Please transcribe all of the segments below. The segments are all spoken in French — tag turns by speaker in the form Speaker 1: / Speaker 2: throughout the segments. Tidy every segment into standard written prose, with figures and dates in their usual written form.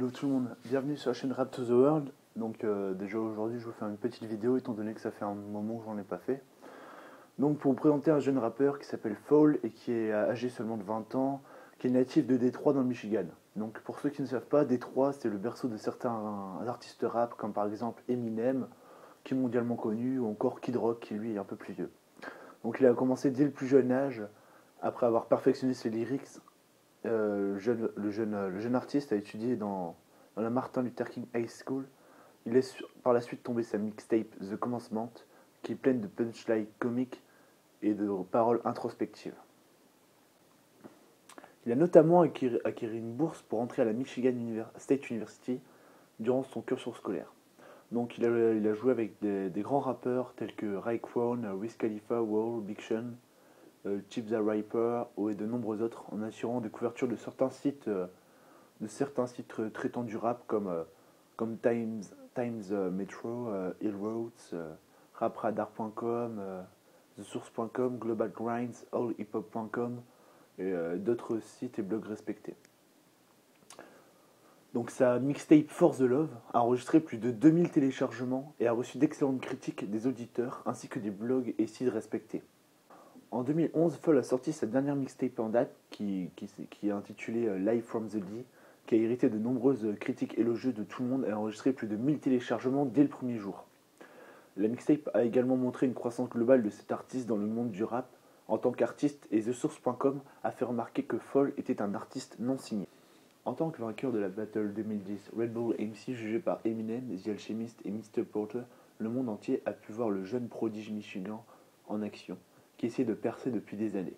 Speaker 1: Hello tout le monde, bienvenue sur la chaîne Rap to the World. Donc déjà aujourd'hui je vais vous faire une petite vidéo étant donné que ça fait un moment que j'en ai pas fait. Donc pour vous présenter un jeune rappeur qui s'appelle Fall et qui est âgé seulement de 20 ans, qui est natif de Détroit dans le Michigan. Donc pour ceux qui ne savent pas, Détroit c'est le berceau de certains artistes rap comme par exemple Eminem, qui est mondialement connu, ou encore Kid Rock qui lui est un peu plus vieux. Donc il a commencé dès le plus jeune âge, après avoir perfectionné ses lyrics. Le jeune artiste a étudié dans la Martin Luther King High School. Il laisse par la suite tomber sa mixtape The Commencement, qui est pleine de punchlines comiques et de paroles introspectives. Il a notamment acquis une bourse pour entrer à la Michigan State University durant son cursus scolaire. Donc il a joué avec des grands rappeurs tels que Raekwon, Wiz Khalifa, Wall, Big Sean, Chip the Rapper et de nombreux autres, en assurant des couvertures de certains sites traitant du rap comme Times Metro, Hillroads, rapradar.com, thesource.com, Global Grinds, allhiphop.com et d'autres sites et blogs respectés. Donc sa mixtape Force the Love a enregistré plus de 2000 téléchargements et a reçu d'excellentes critiques des auditeurs ainsi que des blogs et sites respectés. En 2011, Fall a sorti sa dernière mixtape en date qui est intitulée Live from the D, qui a hérité de nombreuses critiques élogieuses de tout le monde et a enregistré plus de 1000 téléchargements dès le premier jour. La mixtape a également montré une croissance globale de cet artiste dans le monde du rap en tant qu'artiste et thesource.com a fait remarquer que Fall était un artiste non signé. En tant que vainqueur de la Battle 2010 Red Bull MC jugé par Eminem, The Alchemist et Mr. Porter, le monde entier a pu voir le jeune prodige michigan en action, qui essaie de percer depuis des années.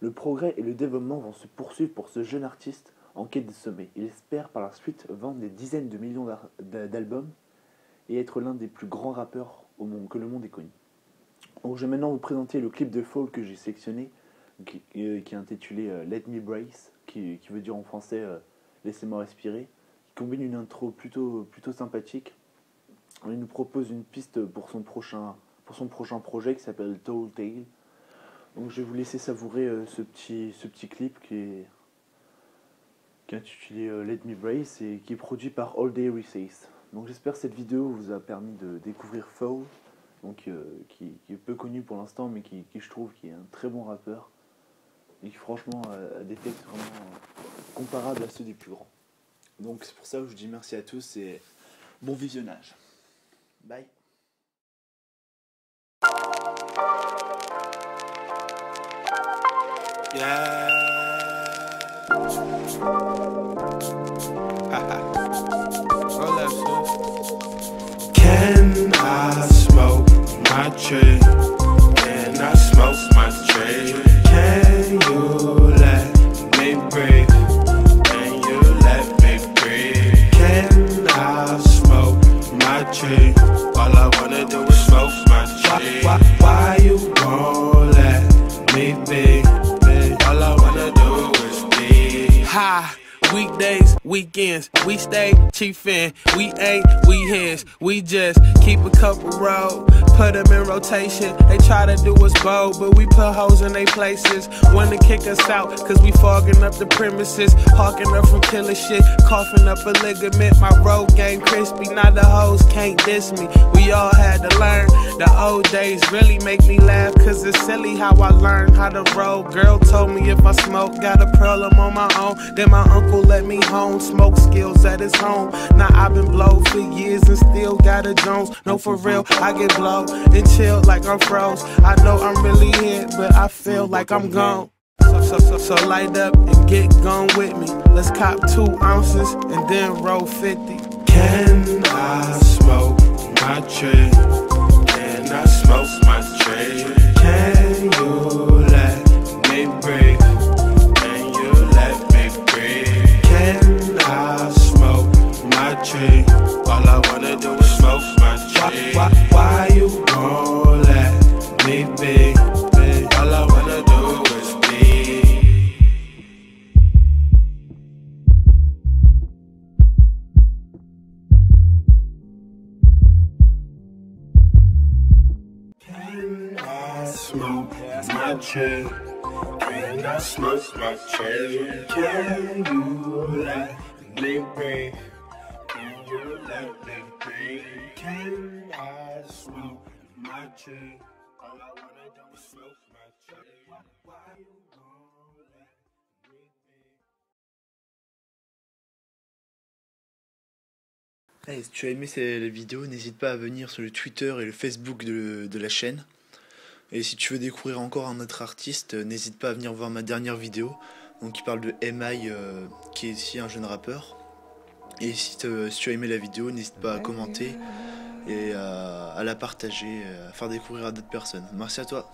Speaker 1: Le progrès et le développement vont se poursuivre pour ce jeune artiste en quête de sommet. Il espère par la suite vendre des dizaines de millions d'albums et être l'un des plus grands rappeurs au monde, que le monde ait connu. Donc, je vais maintenant vous présenter le clip de Fall que j'ai sélectionné, qui est intitulé Let Me Brace, qui veut dire en français Laissez-moi respirer, qui combine une intro plutôt sympathique. Il nous propose une piste pour son prochain projet qui s'appelle Tall Tale. Donc je vais vous laisser savourer ce petit clip qui est intitulé Let Me Brace et qui est produit par All Day Recess. Donc j'espère que cette vidéo vous a permis de découvrir Fall, donc qui est peu connu pour l'instant mais qui je trouve qui est un très bon rappeur et qui franchement a des textes vraiment comparables à ceux des plus grands. Donc c'est pour ça que je dis merci à tous et bon visionnage. Bye.
Speaker 2: Yeah. Roll up, sis. Can I smoke my tree? Can I smoke my tree? Can you let me breathe? Can you let me breathe? Can I smoke my tree? All I wanna do is smoke my tree. Why you won't let me be? All I wanna do is be high. Weekdays, weekends, we stay chiefin'. We ain't, we his. We just keep a couple roll, put them in rotation. They try to do us bold, but we put hoes in they places. Wanna kick us out, cause we fogging up the premises. Hawking up from killer shit, coughing up a ligament. My road game crispy, now the hoes can't diss me. We all had to learn. The old days really make me laugh, cause it's silly how I learned how to roll. Girl told me if I smoke, gotta pearl them on my own. Then my uncle let me home, smoke skills at his home. Now I've been blowed for years and still got a Jones. No, for real, I get blowed and chill like I'm froze. I know I'm really here, but I feel like I'm gone. So light up and get gone with me. Let's cop 2 ounces and then roll 50. Can I smoke my tree? Can I smoke my tree? Can you let me breathe? Can you let me breathe? Can I smoke my tree? All I wanna do is smoke my tree. Why you won't let me be? All I wanna do is be. Can I smoke my tree? Can I smoke my tree? Can you let Blink, blink. Can you let me be? Can I smoke my tree? All I wanna do is smoke my tree. Why you won't let me be?
Speaker 1: Hey, si tu as aimé la vidéo, n'hésite pas à venir sur le Twitter et le Facebook de la chaîne. Et si tu veux découvrir encore un autre artiste, n'hésite pas à venir voir ma dernière vidéo, donc qui parle de MI, qui est aussi un jeune rappeur. Et si tu as aimé la vidéo, n'hésite pas à commenter et à la partager, à faire découvrir à d'autres personnes. Merci à toi.